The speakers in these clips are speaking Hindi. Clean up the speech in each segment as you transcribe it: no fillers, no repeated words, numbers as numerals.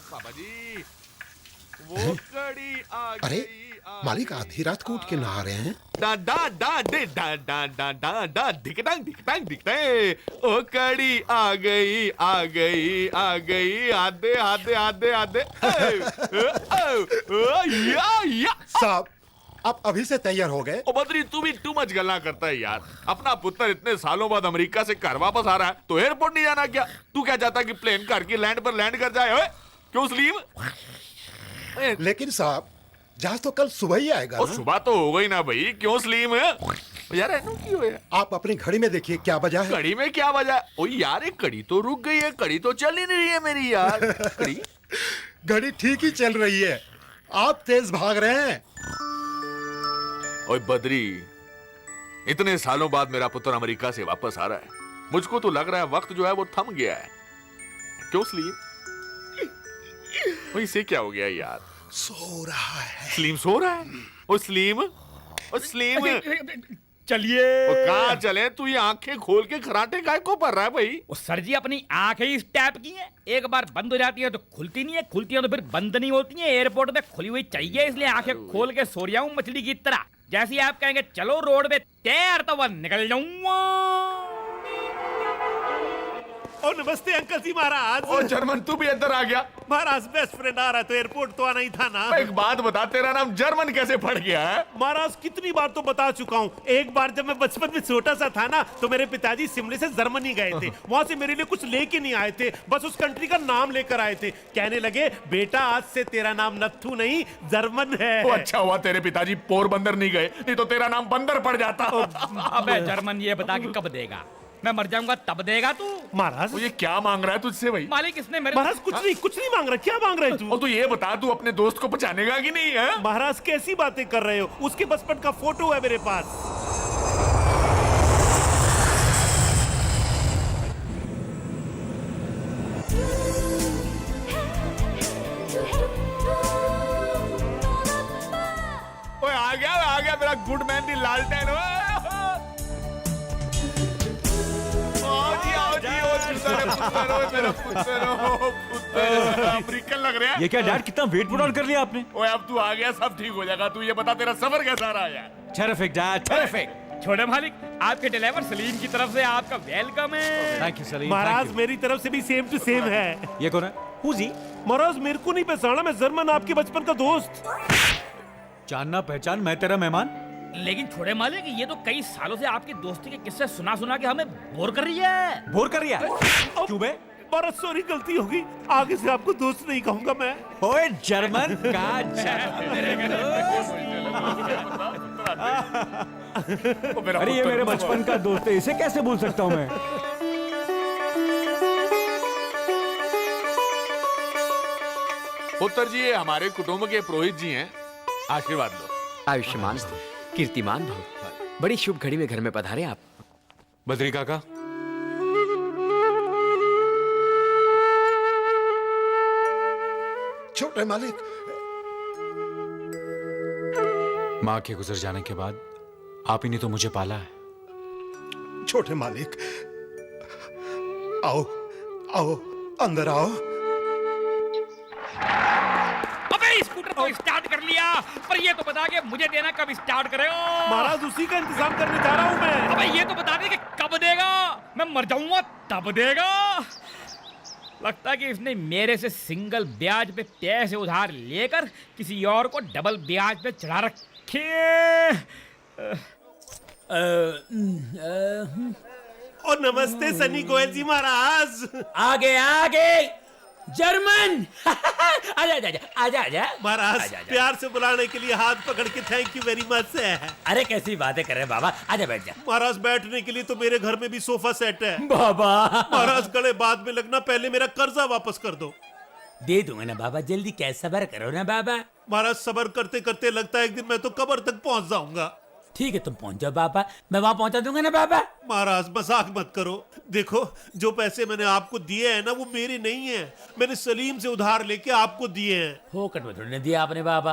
पापा जी वो कड़ी आ अरे गई मालिक आधी रात को उठ के नहा रहे हैं। डा डा डा डे डा डा डा डा डा दिखटांग दिखटांग दिखते ओ कड़ी आ गई आधे आधे आधे आधे या साहब आप अभी से तैयार हो गए? ओ बद्री तू भी टू मच गल्ला करता है यार। अपना पुत्र इतने सालों बाद अमेरिका से घर वापस आ रहा है तो एयरपोर्ट नहीं जाना क्या? तू क्या चाहता कि प्लेन घर की लैंड पर लैंड कर जाए? ओए क्यों स्लीव? लेकिन साहब जहाज तो कल सुबह ही आएगा ओ ना? सुबह तो हो गई ना भाई, क्यों स्लीव है यार? ऐसा क्यों है? आप अपनी घड़ी में देखिए क्या बजा है। घड़ी में क्या बजा? ओ यार एक घड़ी तो रुक गई है, घड़ी तो चल ही नहीं रही है मेरी यार। घड़ी घड़ी ठीक ही चल रही है, आप तेज भाग रहे हैं। ओए बद्री, इतने सालों बाद मेरा पुत्र अमेरिका से वापस आ रहा है, मुझको तो लग रहा है वक्त जो है वो थम गया है। क्यों स्लीम? इसे क्या हो गया यार? सो रहा है। स्लीम सो रहा है? ओ स्लीम, ओ स्लीम, चलिए। ओ कहाँ चले? तू ये आंखें खोल के खराटे काय को पड़ रहा है भाई? वो सर जी अपनी आंखें इस टाइप की हैं, एक बार बंद हो जाती है तो खुलती नहीं है, खुलती है तो फिर बंद नहीं होती है। एयरपोर्ट में खुली हुई चाहिए, इसलिए आंखें खोल के सो रहा हूँ मछली की तरह। जैसे ही आप कहेंगे चलो रोड पे तैयार तो वह निकल जाऊंगा। ओ नमस्ते अंकल जी महाराज। ओ जर्मन तू भी अंदर आ गया? महाराज बेस्ट फ्रेंड आ रहा है तो एयरपोर्ट तो आना ही था ना। एक बात बता, तेरा नाम जर्मन कैसे पड़ गया है? महाराज कितनी बार तो बता चुका हूँ। एक बार जब मैं बचपन में छोटा सा था ना तो मेरे पिताजी शिमले से जर्मनी गए थे। वहाँ से मेरे लिए कुछ लेके नहीं आए थे, बस उस कंट्री का नाम लेकर आए थे। कहने लगे बेटा आज से तेरा नाम नत्थू नहीं जर्मन है। ओ अच्छा हुआ तेरे पिताजी पोरबंदर नहीं गए, नहीं तो तेरा नाम बंदर पड़ जाता। अबे जर्मन ये बता के कब देगा? मैं मर जाऊंगा तब देगा तू? महाराज वो ये क्या मांग रहा है तुझसे भाई? मालिक इसने मेरे महाराज कुछ नहीं मांग रहा। क्या मांग रहे और तू? तू ये बता, तू अपने दोस्त को पहचानेगा कि नहीं है? महाराज कैसी बातें कर रहे हो? उसके बचपन का फोटो है मेरे पास। ओए आ गया मेरा गुड मैन दी लालटेन। मेरा पुत्र अमेरिकन लग रहा है। ये क्या डैड, कितना वेट पुट ऑन कर लिया आपने? ओए अब तू आ गया, सब ठीक हो जाएगा। तू ये बता तेरा सफर कैसा रहा यार? Terrific dad, terrific. छोटे मालिक, आपके ड्राइवर सलीम की तरफ से आपका वेलकम है। Thank you Salim. महाराज मेरी तरफ से भी सेम टू सेम है। ये कौन है? Who's he? महाराज मेरे को नहीं पहचाना, मैं जर्मन आपके बचपन का दोस्त। जानना पहचान, मैं तेरा मेहमान। लेकिन छोटे मालिक ये तो कई सालों से आपकी दोस्ती के किस्से सुना सुना के हमें बोर कर रही है। बोर कर रिया? क्यों बे? महाराज सॉरी गलती होगी, आगे से आपको दोस्त नहीं कहूंगा मैं। ओए जर्मन का अरे ये मेरे बचपन का दोस्त है, इसे कैसे भूल सकता हूँ मैं? पुत्र जी ये हमारे कुटुंब के पुरोहित जी हैं, आशीर्वाद लो। आयुष्मान कीर्तिमान भव। बड़ी शुभ घड़ी में घर में पधारे आप। बद्री काका, छोटे मालिक, माँ के गुजर जाने के बाद आप ही ने तो मुझे पाला है। छोटे मालिक, आओ आओ अंदर आओ। अबे स्कूटर तो स्टार्ट कर लिया, पर ये तो बता के मुझे देना कब स्टार्ट करेगा? महाराज उसी का इंतजाम करने जा रहा हूँ मैं। अबे ये तो बता दे कि कब देगा? मैं मर जाऊंगा तब देगा। लगता है कि इसने मेरे से सिंगल ब्याज पे पैसे उधार लेकर किसी और को डबल ब्याज पे चढ़ा रखे। और नमस्ते सनी गोयल जी महाराज। आगे आगे जर्मन। आजा आजा आजा आजा महाराज आजा, आजा। प्यार से बुलाने के लिए हाथ पकड़ के थैंक यू वेरी मच है। अरे कैसी बातें कर रहे हैं बाबा, आजा बैठ जा। महाराज बैठने के लिए तो मेरे घर में भी सोफा सेट है। बाबा महाराज गले बाद में लगना, पहले मेरा कर्जा वापस कर दो। दे दूंगा ना बाबा, जल्दी कैसे सबर करो ना बाबा। महाराज सबर करते करते लगता है एक दिन मैं तो कब्र तक पहुंच जाऊंगा। ठीक है तुम पहुंच जाओ बाबा, मैं वहां पहुंचा दूंगा ना बाबा। महाराज मजाक मत करो, देखो जो पैसे मैंने आपको दिए हैं ना वो मेरे नहीं है, मैंने सलीम से उधार लेके आपको दिए हैं। फोकट में थोड़ी ना दिया आपने बाबा,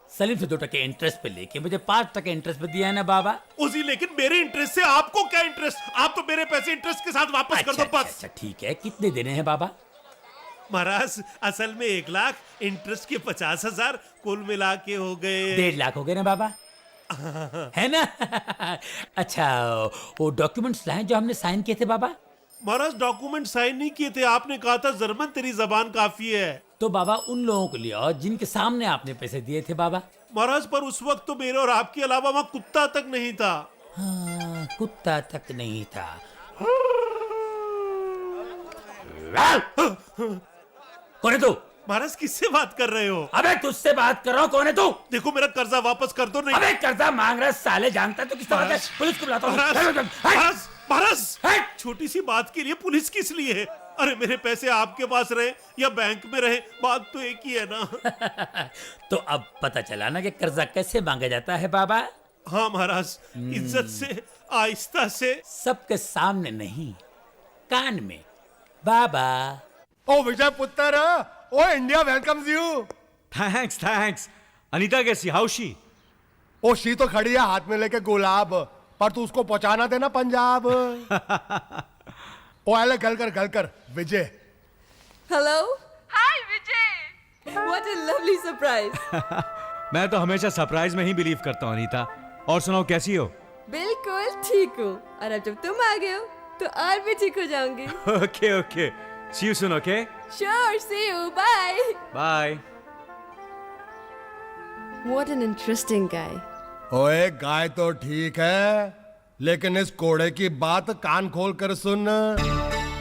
सलीम से 2% इंटरेस्ट पे लेके मुझे 5% इंटरेस्ट पे दिया है ना बाबा। उसी लेकिन मेरे इंटरेस्ट से आपको क्या इंटरेस्ट? आप तो मेरे पैसे इंटरेस्ट के साथ वापस कर दो बस। अच्छा ठीक है, कितने देने हैं बाबा? महाराज असल में 1 लाख, इंटरेस्ट के 50,000, कुल मिला के हो गए 1.5 लाख हो गए ना बाबा, है ना? अच्छा वो डॉक्यूमेंट्स लाए जो हमने साइन किए थे बाबा। महाराज डॉक्यूमेंट साइन नहीं किए थे, आपने कहा था जर्मन तेरी जबान काफी है। तो बाबा उन लोगों को ले आओ जिनके सामने आपने पैसे दिए थे बाबा। महाराज पर उस वक्त तो मेरे और आपके अलावा वहाँ कुत्ता तक नहीं था। हाँ, कुत्ता तक नहीं था। कौन है तू? महाराज किससे बात कर रहे हो? अबे तुझसे बात कर रहा हूँ, कौन है तू? देखो मेरा कर्जा वापस कर दो। नहीं अबे कर्जा मांग रहा है साले, जानता है तू किससे बात है? पुलिस को बुलाता हूँ। महाराज महाराज हट! छोटी सी बात के लिए पुलिस किस लिए है? अरे मेरे पैसे आपके पास रहे या बैंक में रहे, बात तो एक ही है ना। तो अब पता चला ना कि कर्जा कैसे मांगा जाता है बाबा। हाँ महाराज, इज्जत से, आहिस्ता से। सबके सामने नहीं, कान में बाबा। ओ विजय पुत्र, ओ India welcomes you. Thanks. Anita कैसी? How she? ओ शी तो खड़ी है हाथ में लेके गुलाब, पर तू उसको पहुंचाना देना पंजाब। ओ आले गल कर विजय। Hello? Hi, Vijay! What a lovely surprise! मैं तो हमेशा सरप्राइज में ही बिलीव करता हूँ अनीता। और सुनाओ कैसी हो? बिल्कुल ठीक हूँ, और अब जब तुम आ गए हो तो और भी ठीक हो जाऊंगी। Okay see you soon. Okay Sure, see you. Bye. Bye. What an interesting guy. ओए गाय तो ठीक है, लेकिन इस कोड़े की बात कान खोल कर सुन।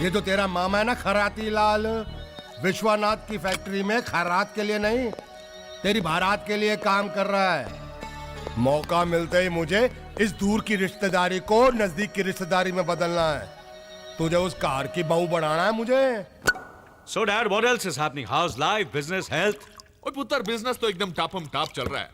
ये जो तेरा मामा है ना खराती लाल, विश्वनाथ की फैक्ट्री में खैरात के लिए नहीं, तेरी बारात के लिए काम कर रहा है। मौका मिलते ही मुझे इस दूर की रिश्तेदारी को नजदीक की रिश्तेदारी में बदलना है। तुझे उस कार की बहू बनाना है मुझे। So dad, what else is happening? How's life, business, health? ओए पुत्र, बिजनेस तो एकदम टापम टाप चल रहा है,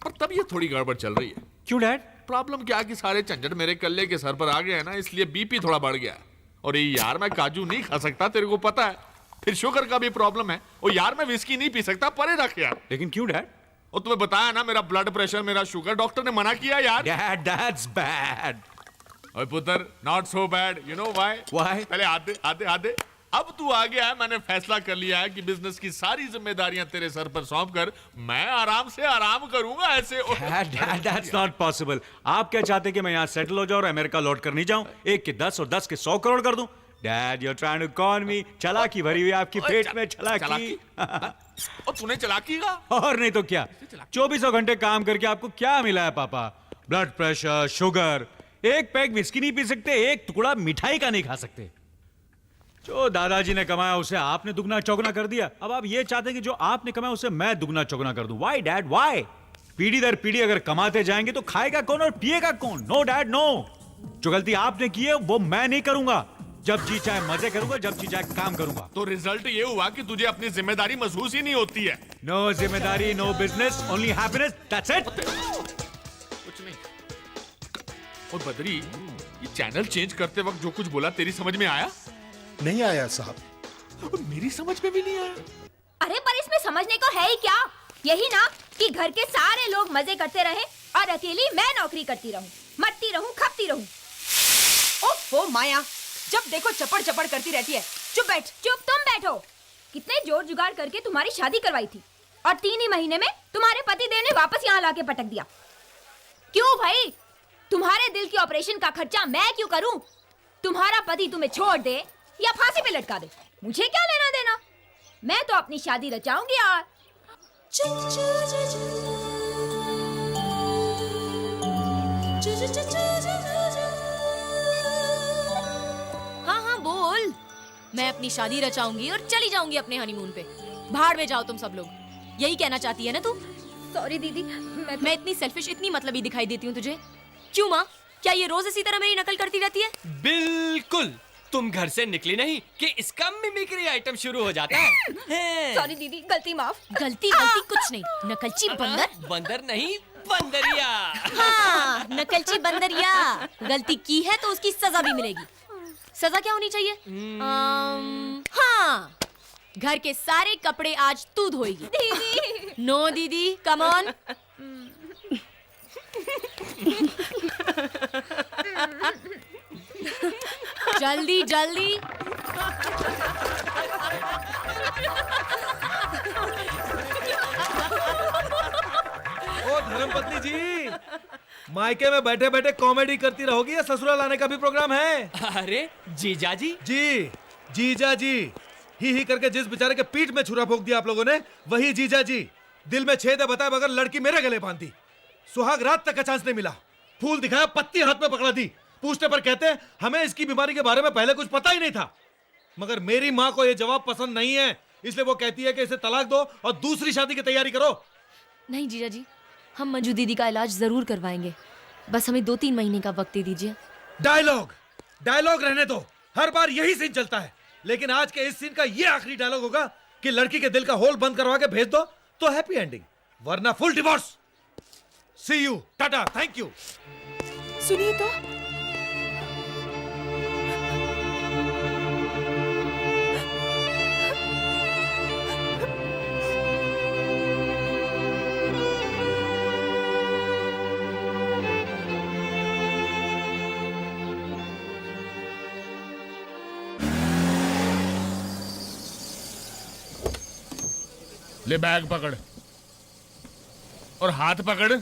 पर तबीयत थोड़ी गड़बड़ चल रही है। क्यों डैड? प्रॉब्लम क्या कि सारे झंझट मेरे कल्ले के सर पर आ गए हैं ना, इसलिए बीपी थोड़ा बढ़ गया है। और ये यार मैं काजू नहीं खा सकता, तेरे को पता है। फिर शुगर का भी प्रॉब्लम है। और यार मैं विस्की नहीं पी सकता, परे रख यार। लेकिन क्यों डैड? और तुम्हें बताया ना, मेरा ब्लड प्रेशर, मेरा शुगर, डॉक्टर ने मना किया यार। Dad, that's bad. ओए पुत्र, not so bad, you know why? Why? पहले आधे अब तू आ गया है, मैंने फैसला कर लिया है कि बिजनेस की सारी जिम्मेदारियां तेरे सर पर सौंप कर मैं आराम से आराम करूंगा ऐसे। Dad, that's not possible. आप क्या चाहते कि मैं यहाँ सेटल हो जाऊँ और अमेरिका लौट कर नहीं जाऊँ? 1 के 10 और 10 के 100 करोड़ कर दूं? Dad, you're trying to con me. चालाकी भरी हुई आपकी पेट में चालाकी। और तूने चालाकी का? और नहीं तो क्या, 24 घंटे काम करके आपको क्या मिला है पापा? ब्लड प्रेशर, शुगर, एक पैक विस्की नहीं पी सकते, एक टुकड़ा मिठाई का नहीं खा सकते। जो दादाजी ने कमाया उसे आपने दुगना चौगुना कर दिया। अब आप ये चाहते हैं कि जो आपने कमाया उसे मैं दुगना चौगुना कर दूं। Why dad, why? पीढ़ी दर पीढ़ी अगर कमाते जाएंगे तो खाएगा कौन और पिएगा कौन? No dad no. जो गलती आपने की है वो मैं नहीं करूंगा। जब जी चाहे मजे करूंगा, जब जी चाहे काम करूंगा। तो रिजल्ट ये हुआ कि तुझे अपनी जिम्मेदारी महसूस ही नहीं होती है। नो जिम्मेदारी, no business, only happiness, that's it. कुछ नहीं। और बद्री, ये चैनल चेंज करते वक्त जो कुछ बोला तेरी समझ में आया? नहीं आया साहब। और मेरी समझ में भी नहीं आया। अरे पर इसमें समझने को है ही क्या? यही ना कि घर के सारे लोग मजे करते रहे और अकेली मैं नौकरी करती रहूं, मरती रहूं, खपती रहूं। ओफो माया, जब देखो चपड़ चपड़ करती रहती है। चुप बैठ। चुप तुम बैठो। कितने जोर जुगाड़ करके तुम्हारी शादी करवाई थी और 3 ही महीने में तुम्हारे पति देव ने वापस यहाँ लाके पटक दिया। क्यों भाई? तुम्हारे दिल के ऑपरेशन का खर्चा मैं क्यों करूं? तुम्हारा पति तुम्हें छोड़ दे या फांसी पे लटका दे, मुझे क्या लेना देना? मैं तो अपनी शादी रचाऊंगी यार। हाँ बोल। मैं अपनी शादी रचाऊंगी और चली जाऊंगी अपने हनीमून पे। भाड़ में जाओ तुम सब लोग, यही कहना चाहती है ना तू? सॉरी दीदी, मैं इतनी सेल्फिश, इतनी मतलबी दिखाई देती हूँ तुझे? क्यों माँ, क्या ये रोज इसी तरह मेरी नकल करती रहती है? बिल्कुल। तुम घर से निकली नहीं कि इसका मिमिक्री आइटम शुरू हो जाता है। सॉरी दीदी, गलती माफ। गलती कुछ नहीं, नकलची बंदर। बंदर नहीं, बंदरिया। हाँ, नकलची बंदरिया। गलती की है तो उसकी सजा भी मिलेगी। सजा क्या होनी चाहिए? हाँ, घर के सारे कपड़े आज तू धोएगी। दीदी नो दीदी, कम ऑन। जल्दी जल्दी। ओ धर्मपत्नी जी, मायके में बैठे बैठे कॉमेडी करती रहोगी या ससुराल आने का भी प्रोग्राम है? अरे जीजा जी, जी, जीजा जी ही करके जिस बेचारे के पीठ में छुरा भोंक दिया आप लोगों ने, वही जीजा जी। दिल में छेद है बताए बगैर लड़की मेरे गले बांधी, सुहाग रात तक का चांस नहीं मिला, फूल दिखाया पत्ती हाथ में पकड़ा दी, पूछने पर कहते हैं हमें इसकी बीमारी के बारे में पहले कुछ पता ही नहीं था। मगर मेरी माँ को यह जवाब पसंद नहीं है, इसलिए वो कहती है कि इसे तलाक दो और दूसरी शादी की तैयारी करो। नहीं जीजा जी, हम मंजू दीदी का इलाज जरूर करवाएंगे, बस हमें 2-3 महीने का वक्त दे दीजिए। डायलॉग डायलॉग रहने दो, हर बार यही सीन चलता है, लेकिन आज के इस सीन का ये आखिरी डायलॉग होगा कि लड़की के दिल का होल बंद करवा के भेज दो तो हैप्पी एंडिंग, वरना full divorce. See you, tata, thank you. सुनिए तो, ले बैग पकड़ और हाथ पकड़।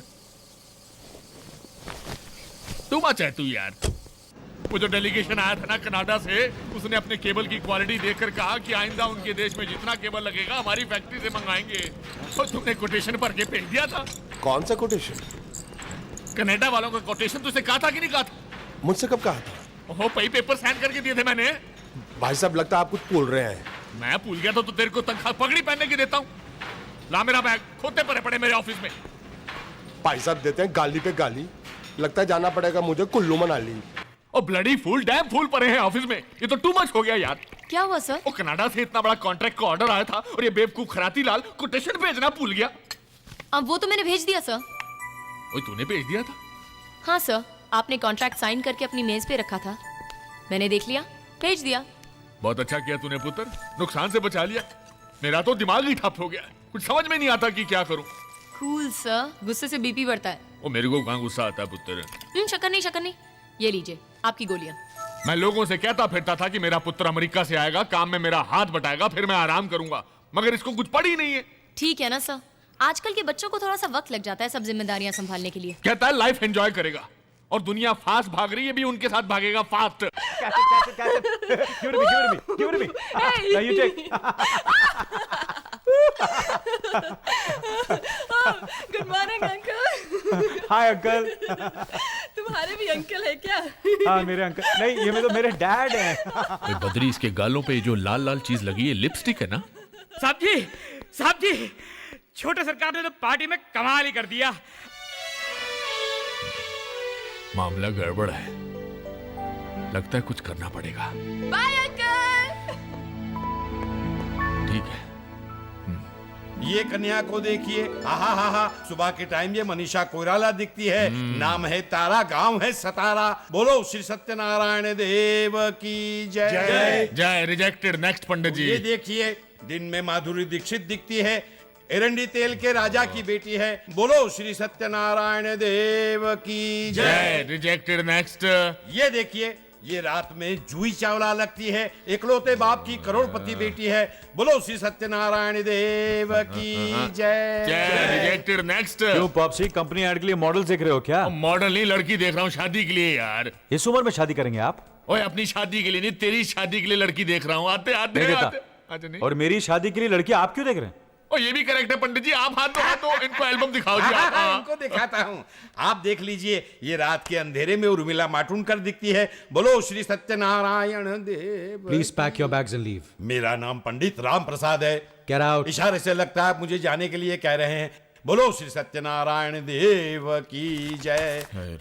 तू मच है तू यार। वो जो डेलीगेशन आया था ना कनाडा से, उसने अपने केबल की क्वालिटी देखकर कहा कि आइंदा उनके देश में जितना केबल लगेगा हमारी फैक्ट्री से मंगाएंगे। और तुमने कोटेशन भर के भेज दिया था। कौन सा कोटेशन? कनाडा वालों का कोटेशन तुझसे कहा था कि नहीं कहा था? मुझसे कब कहा था? ओहो, पई पेपर साइन करके दिए थे मैंने। भाई साहब लगता है आप कुछ भूल रहे हैं। मैं भूल गया तो तेरे को तनख्वाह पगड़ी पहनने की देता हूँ। ला मेरा बैग, खोते पड़े पड़े मेरे ऑफिस में। भाई साहब देते हैं गाली पे गाली, लगता है जाना पड़ेगा मुझे कुल्लू मनाली। और ब्लडी फूल डैम फूल पड़े हैं ऑफिस में, ये तो टू मच हो गया यार। क्या हुआ सर? वो कनाडा से इतना बड़ा कॉन्ट्रैक्ट का ऑर्डर आया था और ये बेवकूफ खराती लाल कोटेशन भेजना भूल गया। अब वो तो मैंने भेज दिया सर। ओए तूने भेज दिया था? हाँ सर, आपने कॉन्ट्रैक्ट साइन करके अपनी मेज पे रखा था, मैंने देख लिया, भेज दिया। बहुत अच्छा किया तूने पुत्र, नुकसान से बचा लिया। मेरा तो दिमाग ही ठप हो गया, कुछ समझ में नहीं आता कि क्या करूं। कूल सर, गुस्से से बीपी बढ़ता है। ओ मेरे को कहाँ गुस्सा आता है पुत्र। शक्कर नहीं, ये लीजिए आपकी गोलियां। मैं लोगों से कहता फिरता था कि मेरा पुत्र अमेरिका से आएगा, काम में मेरा हाथ बटाएगा, फिर मैं आराम करूंगा, मगर इसको कुछ पड़ी नहीं है। ठीक है ना सर, आजकल के बच्चों को थोड़ा सा वक्त लग जाता है सब जिम्मेदारियां संभालने के लिए। कहता है लाइफ एंजॉय करेगा, और दुनिया फास्ट भाग रही है, भी उनके साथ भागेगा fast. Good morning uncle. Hi uncle. तुम्हारे भी अंकल है क्या? हाँ मेरे अंकल नहीं, ये तो मेरे डैड हैं। बद्री, इसके गालों पे जो लाल लाल चीज लगी है लिपस्टिक है ना? साहब जी, छोटे सरकार ने तो पार्टी में कमाल ही कर दिया। मामला गड़बड़ है, लगता है कुछ करना पड़ेगा। Bye uncle. ठीक है। ये कन्या को देखिए, हा, सुबह के टाइम ये मनीषा कोइराला दिखती है, नाम है तारा, गांव है सतारा। बोलो श्री सत्यनारायण देव की जय। जय। रिजेक्टेड, नेक्स्ट पंडित जी। ये देखिए, दिन में माधुरी दीक्षित दिखती है, एरंडी तेल के राजा की बेटी है। बोलो श्री सत्यनारायण देव की जय। Rejected, next. ये देखिए, ये रात में जूही चावला लगती है, इकलौते बाप की करोड़पति बेटी है। बोलो श्री सत्यनारायण देव की जय। जय। Rejected, next. क्यों पॉप्सी, कंपनी ऐड के लिए मॉडल देख रहे हो क्या? मॉडल नहीं, लड़की देख रहा हूँ शादी के लिए यार। इस उम्र में शादी करेंगे आप? ओए अपनी शादी के लिए नहीं, तेरी शादी के लिए लड़की देख रहा हूँ। आते आते नहीं आते। देता। अच्छा नहीं। और मेरी शादी के लिए लड़की आप क्यों देख रहे हैं? ओ ये भी करेक्ट है पंडित जी, आप हाथ दो, इनको एल्बम दिखाओ जी आप। इनको दिखाता हूँ, आप देख लीजिए। ये रात के अंधेरे में उर्मिला माटुंडकर दिखती है। बोलो Shri Satyanarayan Dev. Please pack your bags and leave. मेरा नाम पंडित राम प्रसाद है। Get out. इशारे से लगता है आप मुझे जाने के लिए कह रहे हैं। बोलो श्री सत्यनारायण देव की जय।